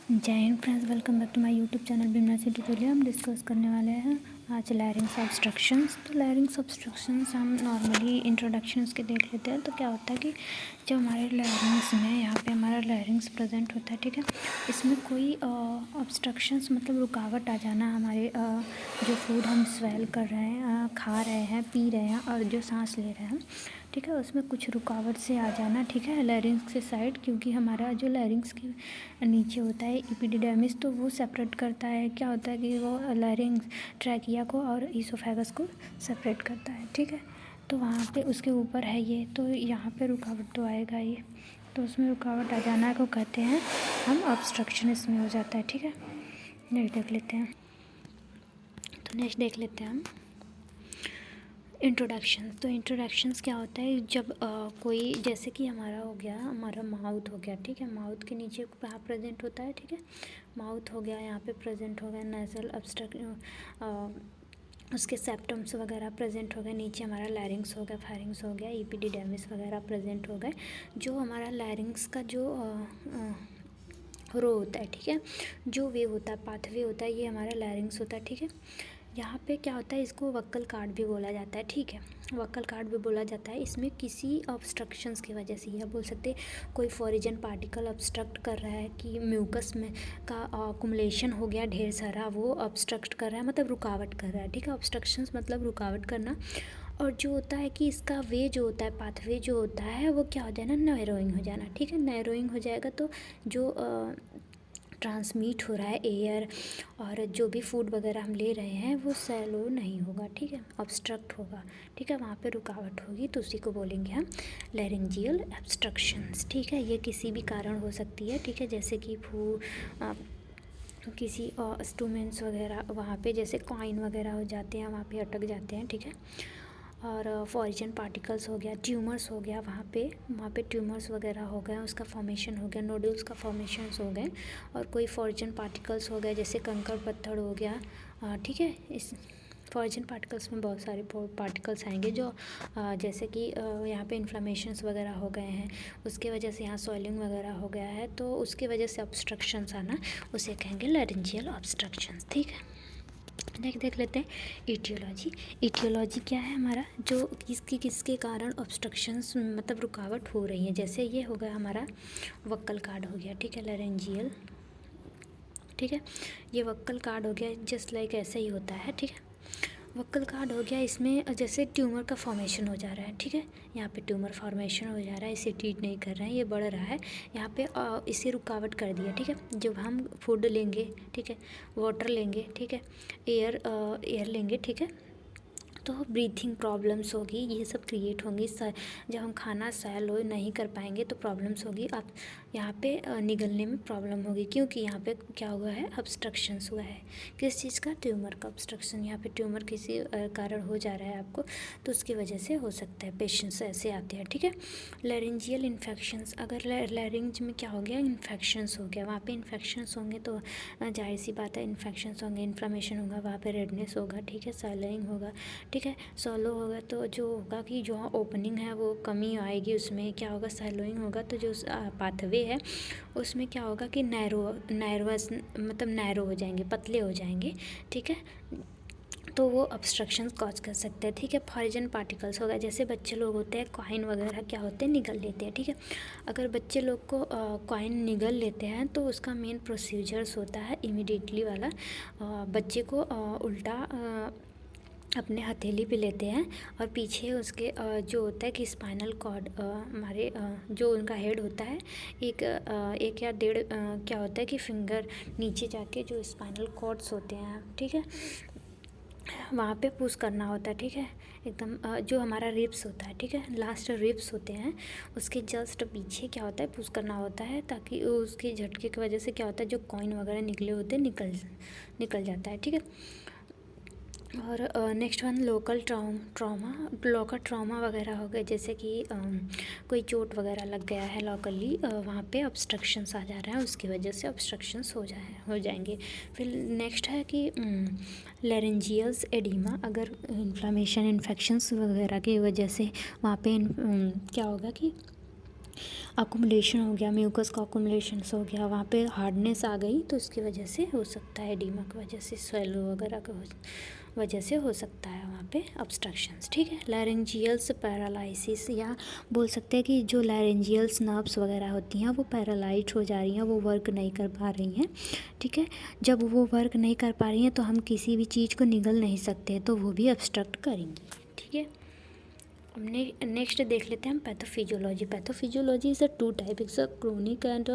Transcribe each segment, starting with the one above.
जय हिंद friends, welcome back to my YouTube channel Bimna tutorial. हम डिस्कस करने वाले हैं आज लैरिंग्स ऑब्स्ट्रक्शंस। तो लैरिंग्स ऑब्स्ट्रक्शंस हम नॉर्मली इंट्रोडक्शंस के देख लेते हैं। तो क्या होता है कि जब हमारे लैरिंग्स में यहाँ पे हमारा लैरिंग्स प्रेजेंट होता है, ठीक है, इसमें कोई ऑब्स्ट्रक्शंस मतलब रुकावट आ जाना, हमारे जो फूड हम स्वेल कर रहे हैं, खा रहे हैं, पी रहे हैं और जो सांस ले रहे हैं, ठीक है, उसमें कुछ रुकावट से आ जाना, ठीक है, लैरिंग्स के साइड। क्योंकि हमारा जो लैरिंग्स के नीचे होता है एपिडिडर्मिस, तो वो सेपरेट करता है। क्या होता है कि वो लैरिंग्स ट्रैकिया को और ईसोफेगस को सेपरेट करता है, ठीक है। तो वहाँ पे उसके ऊपर है ये, तो यहाँ पे रुकावट तो आएगा ही। तो उसमें रुकावट आ जाना को कहते हैं हम ऑब्स्ट्रक्शन, इसमें हो जाता है, ठीक है। नेक्स्ट देख लेते हैं। तो नेक्स्ट देख लेते हैं हम इंट्रोडक्शन। तो इंट्रोडक्शंस क्या होता है, जब कोई, जैसे कि हमारा हो गया, हमारा माउथ हो गया, ठीक है, माउथ के नीचे यहाँ प्रेजेंट होता है, ठीक है, माउथ हो गया, यहाँ पे प्रेजेंट हो गया नेज़ल उसके सेप्टम्स वगैरह प्रेजेंट हो गए, नीचे हमारा लैरिंग्स हो गया, फेरिंग्स हो गया, एपिडिडर्मिस वगैरह प्रेजेंट हो गए। जो हमारा लैरिंग्स का जो रो होता है, ठीक है, जो वे होता है, पाथवे होता है, ये हमारा लैरिंग्स होता है, ठीक है। यहाँ पे क्या होता है, इसको वक्कल कार्ड भी बोला जाता है, ठीक है, वक्कल कार्ड भी बोला जाता है। इसमें किसी ऑब्स्ट्रक्शंस की वजह से, यह बोल सकते हैं कोई फॉरिजन पार्टिकल ऑब्स्ट्रक्ट कर रहा है, कि म्यूकस में का अकुमुलेशन हो गया ढेर सारा, वो ऑब्स्ट्रक्ट कर रहा है, मतलब रुकावट कर रहा है, ठीक है। ऑब्स्ट्रक्शंस मतलब रुकावट करना। और जो होता है कि इसका वे जो होता है, पाथवे जो होता है, वो क्या हो जाए ना, नैरोइंग हो जाना, ठीक है, नैरोइंग हो जाएगा। तो जो ट्रांसमिट हो रहा है एयर और जो भी फूड वगैरह हम ले रहे हैं, वो सैलो नहीं होगा, ठीक है, ऑब्स्ट्रक्ट होगा, ठीक है, वहाँ पे रुकावट होगी, तो उसी को बोलेंगे हम लैरिंजियल ऑब्स्ट्रक्शंस, ठीक है। ये किसी भी कारण हो सकती है, ठीक है, जैसे कि किसी इंस्ट्रूमेंट्स वगैरह वहाँ पे जैसे कॉइन वगैरह हो जाते हैं, वहाँ पे अटक जाते हैं, ठीक है। और फॉरिजन पार्टिकल्स हो गया, ट्यूमर्स हो गया, वहाँ पे ट्यूमर्स वगैरह हो गए, उसका फॉर्मेशन हो गया, नोड्यूल्स का फॉर्मेशंस हो गए। और कोई फॉरिजन पार्टिकल्स हो गए, जैसे कंकड़ पत्थर हो गया, ठीक है। इस फॉरिजन पार्टिकल्स में बहुत सारे पार्टिकल्स आएंगे, जो जैसे कि यहाँ पे इन्फ्लेमेशंस वगैरह हो गए हैं, उसके वजह से यहाँ सॉइलिंग वगैरह हो गया है, तो उसके वजह से ऑब्स्ट्रक्शंस आना, उसे कहेंगे लैरिंजियल ऑब्स्ट्रक्शंस, ठीक है। नेक्स्ट देख लेते हैं इटियोलॉजी। इटियोलॉजी क्या है हमारा, जो किसके कारण ऑब्स्ट्रक्शंस मतलब रुकावट हो रही है। जैसे ये हो गया हमारा वक्कल कार्ड हो गया, ठीक है, लैरिंजियल, ठीक है, ये वक्कल कार्ड हो गया, जस्ट लाइक ऐसे ही होता है, ठीक है, वक्कल कार्ड हो गया। इसमें जैसे ट्यूमर का फॉर्मेशन हो जा रहा है, ठीक है, यहाँ पे ट्यूमर फॉर्मेशन हो जा रहा है, इसे ट्रीट नहीं कर रहे हैं, ये बढ़ रहा है, यहाँ पे इसे रुकावट कर दिया, ठीक है। जब हम फूड लेंगे, ठीक है, वाटर लेंगे, ठीक है, एयर लेंगे, ठीक है, तो ब्रीथिंग प्रॉब्लम्स होगी, ये सब क्रिएट होंगी। जब हम खाना सैलो नहीं कर पाएंगे तो प्रॉब्लम्स होगी। आप यहाँ पे निगलने में प्रॉब्लम होगी, क्योंकि यहाँ पे क्या हुआ है, ऑब्स्ट्रक्शंस हुआ है। किस चीज़ का, ट्यूमर का ऑब्स्ट्रक्शन, यहाँ पे ट्यूमर किसी कारण हो जा रहा है आपको, तो उसकी वजह से हो सकता है, पेशेंट्स ऐसे आते हैं, ठीक है। लैरिंजियल इन्फेक्शंस, अगर लैरिंज में क्या हो गया, इन्फेक्शंस हो गया, वहाँ पे इन्फेक्शंस होंगे तो जाहिर सी बात है, इन्फेक्शंस होंगे, इन्फ्लेमेशन होगा, वहाँ पे रेडनेस होगा, ठीक है, सैलोइंग होगा, ठीक है, सॉलो होगा, तो जो होगा कि जो ओपनिंग है वो कमी आएगी, उसमें क्या होगा, सैलोइंग होगा, तो जो पाथवे है उसमें क्या होगा कि नैरोवस मतलब नैरो हो जाएंगे, पतले हो जाएंगे, ठीक है, तो वो ऑब्स्ट्रक्शन कॉज कर सकते हैं, ठीक है। फॉरिजन पार्टिकल्स होगा, जैसे बच्चे लोग होते हैं, कॉइन वगैरह क्या होते हैं, निगल लेते हैं, ठीक है। अगर बच्चे लोग को कॉइन निगल लेते हैं, तो उसका मेन प्रोसीजर्स होता है इमिडिएटली वाला, बच्चे को उल्टा अपने हथेली पे लेते हैं, और पीछे उसके जो होता है कि स्पाइनल कॉर्ड, हमारे जो उनका हेड होता है, एक या डेढ़ क्या होता है कि फिंगर नीचे जाके जो स्पाइनल कॉर्ड्स होते हैं, ठीक है, वहाँ पे पुश करना होता है, ठीक है, एकदम जो हमारा रिब्स होता है, ठीक है, लास्ट रिब्स होते हैं, उसके जस्ट पीछे क्या होता है, पुश करना होता है, ताकि उसके झटके की वजह से क्या होता है, जो कॉइन वगैरह निकले होते हैं निकल जाता है, ठीक है। और नेक्स्ट वन लोकल ट्रॉमा वगैरह हो गए, जैसे कि कोई चोट वगैरह लग गया है लोकली, वहाँ पे ऑब्स्ट्रक्शंस आ जा रहा है, उसकी वजह से ऑब्स्ट्रक्शंस हो जाएंगे। फिर नेक्स्ट है कि लैरिंजियल्स एडिमा, अगर इन्फ्लामेशन इन्फेक्शंस वगैरह की वजह से वहाँ पे क्या होगा कि अकुमुलेशन हो गया, म्यूकस का अकुमुलेशंस हो गया, वहाँ पे हार्डनेस आ गई, तो इसकी वजह से हो सकता है एडिमा की वजह से, स्वेलो वगैरह की वजह से हो सकता है वहाँ पे ऑब्स्ट्रक्शंस। ठीक है। लैरेंजियल्स पैरालाइसिस, या बोल सकते हैं कि जो लैरेंजियल्स नर्व्स वगैरह होती हैं वो पैरालाइज हो जा रही हैं, वो वर्क नहीं कर पा रही हैं। ठीक है। जब वो वर्क नहीं कर पा रही हैं तो हम किसी भी चीज़ को निगल नहीं सकते, तो वो भी ऑब्स्ट्रक्ट करेंगी। ठीक है। अब नेक्स्ट देख लेते हैं हम pathophysiology. Pathophysiology is a two type, it's a chronic and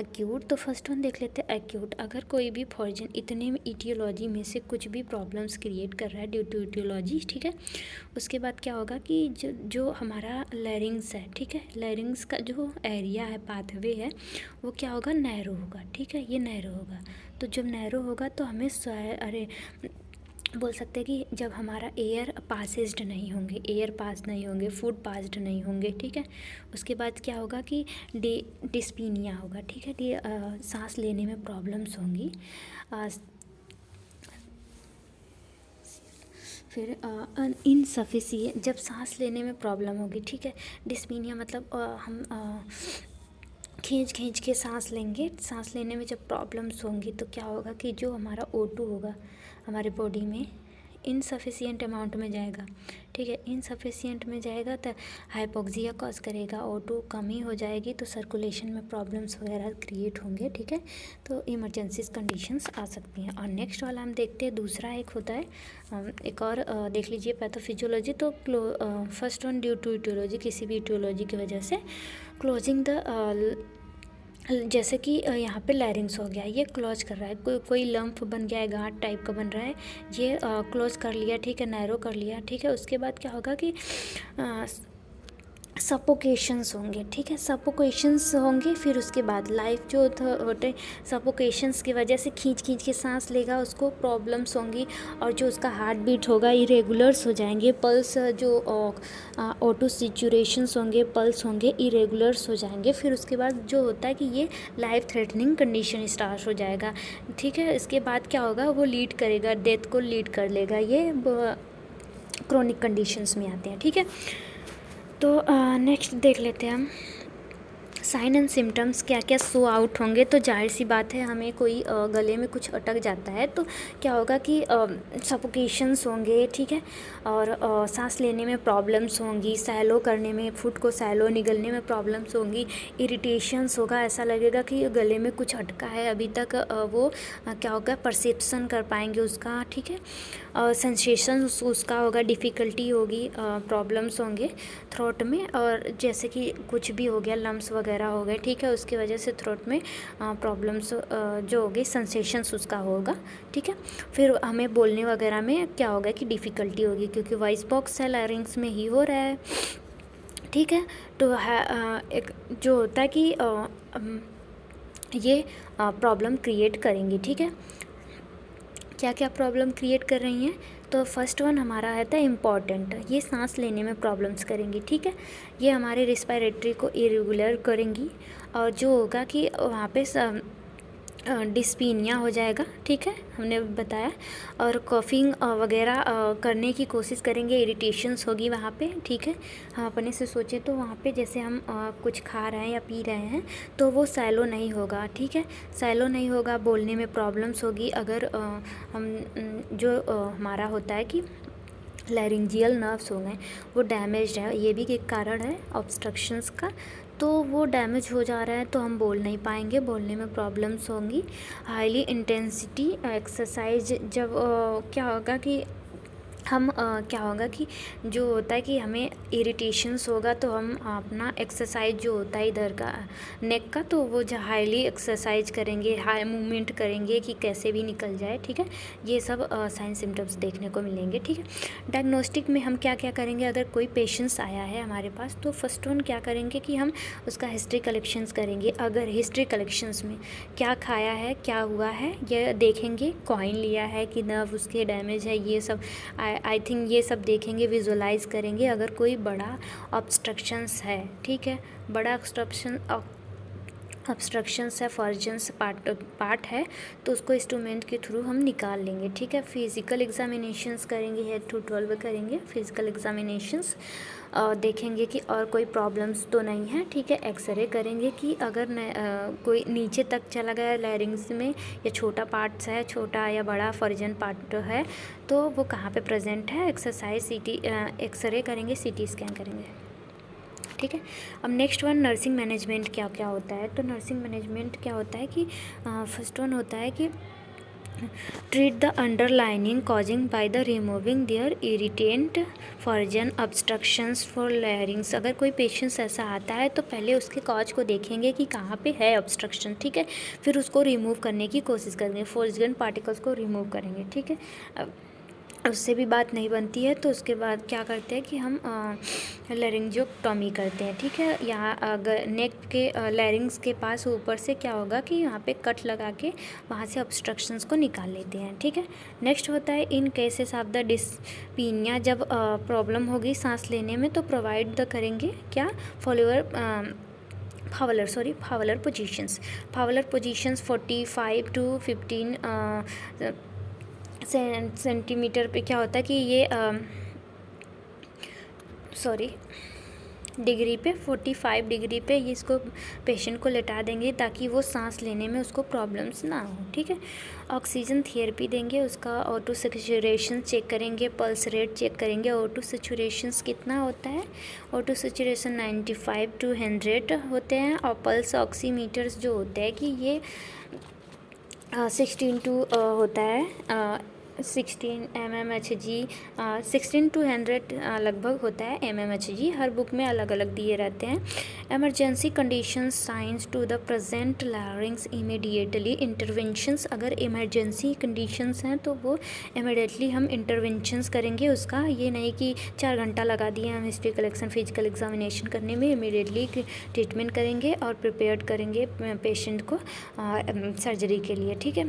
acute. तो फर्स्ट वन देख लेते हैं एक्यूट। अगर कोई भी फॉर्जन इतने में ईटियोलॉजी में से कुछ भी प्रॉब्लम्स क्रिएट कर रहा है ड्यू टू ईटियोलॉजी, ठीक है, उसके बाद क्या होगा कि जो हमारा लैरिंग्स है, ठीक है, लैरिंग्स का जो एरिया है, पाथवे है, वो क्या होगा, नैरो होगा। ठीक है, ये नैरो होगा। तो जब नैरो होगा तो हमें बोल सकते हैं कि जब हमारा एयर पासेस्ड नहीं होंगे, एयर पास नहीं होंगे, फूड पास्ड नहीं होंगे, ठीक है, उसके बाद क्या होगा कि डिस्पीनिया होगा। ठीक है, सांस लेने में प्रॉब्लम्स होंगी। फिर इनसफिशिएंट, जब सांस लेने में प्रॉब्लम होगी। ठीक है, डिस्पीनिया मतलब हम खींच के सांस लेंगे, सांस लेने में जब प्रॉब्लम्स होंगी तो क्या होगा कि जो हमारा O2 होगा हमारे बॉडी में इनसफिशिएंट अमाउंट में जाएगा। ठीक है, इनसफिशिएंट में जाएगा तो हाइपोक्सिया कॉज करेगा, O2 कमी हो जाएगी तो सर्कुलेशन में प्रॉब्लम्स वगैरह क्रिएट होंगे। ठीक है, तो इमरजेंसीज कंडीशंस आ सकती हैं। और नेक्स्ट वाला हम देखते हैं, दूसरा एक होता है, एक और देख लीजिए पैथोफिजियोलॉजी। तो first one due to etiology, किसी भी ईटियोलॉजी की वजह से क्लोजिंग द, जैसे कि यहाँ पे लैरिंग्स हो गया, ये क्लोज कर रहा है, कोई लंप बन गया है, गांठ टाइप का बन रहा है, ये क्लोज कर लिया। ठीक है, नैरो कर लिया। ठीक है, उसके बाद क्या होगा कि सपोकेशंस होंगे। ठीक है, सपोकेशंस होंगे। फिर उसके बाद लाइफ जो होते सपोकेशंस की वजह से खींच के सांस लेगा, उसको प्रॉब्लम्स होंगी, और जो उसका हार्ट बीट होगा इरेगुलर्स हो जाएंगे, पल्स जो ऑटो सिचुएशंस होंगे, पल्स होंगे इरेगुलर्स हो जाएंगे। फिर उसके बाद जो होता है कि ये लाइफ थ्रेटनिंग कंडीशन स्टार्ट हो जाएगा। ठीक है, इसके बाद क्या होगा, वो लीड करेगा, डेथ को लीड कर लेगा। ये क्रोनिक कंडीशंस में आते हैं। ठीक है, तो नेक्स्ट देख लेते हैं हम साइन एंड सिम्टम्स क्या क्या शो आउट होंगे। तो जाहिर सी बात है, हमें कोई गले में कुछ अटक जाता है तो क्या होगा कि सफोकेशंस होंगे। ठीक है, और सांस लेने में प्रॉब्लम्स होंगी, सैलो करने में, फूड को सैलो निगलने में प्रॉब्लम्स होंगी, इरिटेशंस होगा, ऐसा लगेगा कि गले में कुछ अटका है अभी तक, वो क्या होगा, परसेप्शन कर पाएंगे उसका। ठीक है, सेंसेशन उसका होगा, डिफ़िकल्टी होगी, प्रॉब्लम्स होंगे थ्रोट में, और जैसे कि कुछ भी हो गया, लम्स वगैरह हो गए। ठीक है, उसकी वजह से थ्रोट में प्रॉब्लम्स जो होगी, सेंसेशंस उसका होगा। ठीक है, फिर हमें बोलने वगैरह में क्या होगा कि डिफ़िकल्टी होगी, क्योंकि वॉइस बॉक्स है, लैरिंग्स में ही हो रहा है। ठीक है, तो एक जो होता है कि ये प्रॉब्लम क्रिएट करेंगी। ठीक है, क्या क्या प्रॉब्लम क्रिएट कर रही हैं, तो फर्स्ट वन हमारा है था इम्पॉर्टेंट, ये सांस लेने में प्रॉब्लम्स करेंगी। ठीक है, ये हमारे रिस्पायरेटरी को इरेगुलर करेंगी, और जो होगा कि वहाँ पे डिस्पीनिया हो जाएगा। ठीक है, हमने बताया, और कॉफिंग वगैरह करने की कोशिश करेंगे, इरिटेशंस होगी वहाँ पे। ठीक है, हम अपने से सोचें तो वहाँ पे जैसे हम कुछ खा रहे हैं या पी रहे हैं तो वो सैलो नहीं होगा। ठीक है, सैलो नहीं होगा, बोलने में प्रॉब्लम्स होगी। अगर हम जो हमारा होता है कि लैरिंजियल नर्व्स हो गए वो डैमेज्ड है, ये भी एक कारण है ऑब्स्ट्रक्शंस का, तो वो डैमेज हो जा रहा है तो हम बोल नहीं पाएंगे, बोलने में प्रॉब्लम्स होंगी। हाईली इंटेंसिटी एक्सरसाइज, जब क्या होगा कि हम क्या होगा कि जो होता है कि हमें इरिटेशंस होगा तो हम अपना एक्सरसाइज जो होता है इधर का नेक का, तो वो जो हाईली एक्सरसाइज करेंगे, हाई मूवमेंट करेंगे कि कैसे भी निकल जाए। ठीक है, ये सब साइन सिम्टम्स देखने को मिलेंगे। ठीक है, डायग्नोस्टिक में हम क्या क्या करेंगे, अगर कोई पेशेंट्स आया है हमारे पास तो फर्स्ट वन क्या करेंगे कि हम उसका हिस्ट्री कलेक्शंस करेंगे। अगर हिस्ट्री कलेक्शंस में क्या खाया है, क्या हुआ है, ये देखेंगे, कॉइन लिया है कि नर्व उसके डैमेज है, ये सब आई थिंक ये सब देखेंगे, विजुलाइज करेंगे। अगर कोई बड़ा ऑब्स्ट्रक्शंस है, ठीक है, बड़ा ऑब्स्ट्रक्शंस है, फॉर्जन्स पार्ट है, तो उसको इंस्ट्रूमेंट के थ्रू हम निकाल लेंगे, ठीक है। फिज़िकल एग्जामिनेशंस करेंगे, हेड टू 12 करेंगे फिज़िकल एग्जामिनेशंस, देखेंगे कि और कोई प्रॉब्लम्स तो नहीं है, ठीक है। एक्सरे करेंगे कि अगर कोई नीचे तक चला गया लैरिंग्स में, या छोटा पार्ट्स है, छोटा या बड़ा फॉर्जन पार्ट है, तो वो कहाँ पे प्रेजेंट है। एक्सरसाइज एक्सरे करेंगे, CT स्कैन करेंगे, ठीक है। अब नेक्स्ट वन नर्सिंग मैनेजमेंट क्या क्या होता है। तो नर्सिंग मैनेजमेंट क्या होता है कि फर्स्ट वन होता है कि treat the underlining causing by the removing their irritant foreign obstructions for larynx. अगर कोई पेशेंट्स ऐसा आता है तो पहले उसके कॉज को देखेंगे कि कहाँ पे है ऑब्स्ट्रक्शन, ठीक है। फिर उसको रिमूव करने की कोशिश करेंगे, फॉर्जन पार्टिकल्स को रिमूव करेंगे, ठीक है। उससे भी बात नहीं बनती है तो उसके बाद क्या करते हैं कि हम लैरिंजियोटॉमी करते हैं, ठीक है। यहाँ अगर नेक के लैरिंग्स के पास ऊपर से क्या होगा कि यहाँ पे कट लगा के वहाँ से ऑब्स्ट्रक्शंस को निकाल लेते हैं, ठीक है। नेक्स्ट होता है इन केसेस ऑफ द डिस्पीनिया, जब प्रॉब्लम होगी सांस लेने में तो प्रोवाइड द करेंगे क्या फावलर पोजीशंस 45 to 15 सेंटीमीटर पे क्या होता है कि ये डिग्री पे 45 डिग्री पे ये इसको पेशेंट को लेटा देंगे ताकि वो सांस लेने में उसको प्रॉब्लम्स ना हो, ठीक है। ऑक्सीजन थेरेपी देंगे, उसका ऑटो सैचुरेशन चेक करेंगे, पल्स रेट चेक करेंगे। ऑटो सैचुरेशंस कितना होता है, ऑटो सैचुरेशन 95 to 100 होते हैं, और पल्स ऑक्सीमीटर्स जो होते हैं कि ये 16 to होता है 16 mmHg, 16 to 100 लगभग होता है mmHg। हर बुक में अलग अलग दिए रहते हैं। Emergency conditions signs to the present larynx immediately interventions. अगर इमरजेंसी कंडीशंस हैं तो वो इमीडिएटली हम इंटरवेंशंस करेंगे उसका। ये नहीं कि 4 घंटा लगा दिए हम हिस्ट्री कलेक्शन फिजिकल एग्जामिनेशन करने में, इमीडिएटली ट्रीटमेंट करेंगे और प्रिपेयर्ड करेंगे पेशेंट को सर्जरी के लिए, ठीक है।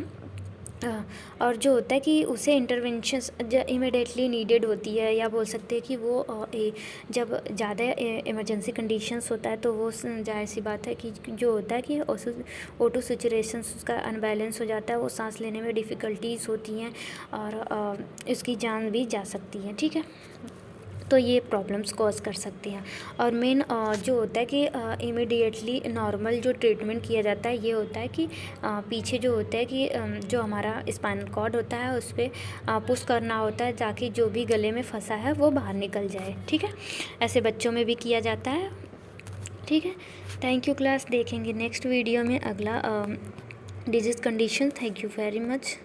और जो होता है कि उसे इंटरवेंशंस इमीडिएटली नीडेड होती है, या बोल सकते हैं कि वो जब ज़्यादा इमरजेंसी कंडीशंस होता है तो वो जाहिर सी बात है कि जो होता है कि ऑटो सैचुरेशंस उसका अनबैलेंस हो जाता है, वो सांस लेने में डिफ़िकल्टीज़ होती हैं और इसकी जान भी जा सकती है, ठीक है। तो ये प्रॉब्लम्स कॉज कर सकती हैं। और मेन जो होता है कि इमीडिएटली नॉर्मल जो ट्रीटमेंट किया जाता है ये होता है कि पीछे जो होता है कि जो हमारा स्पाइनल कॉर्ड होता है उस पर पुश करना होता है ताकि जो भी गले में फंसा है वो बाहर निकल जाए, ठीक है। ऐसे बच्चों में भी किया जाता है, ठीक है। थैंक यू क्लास, देखेंगे नेक्स्ट वीडियो में अगला disease condition. Thank you very much.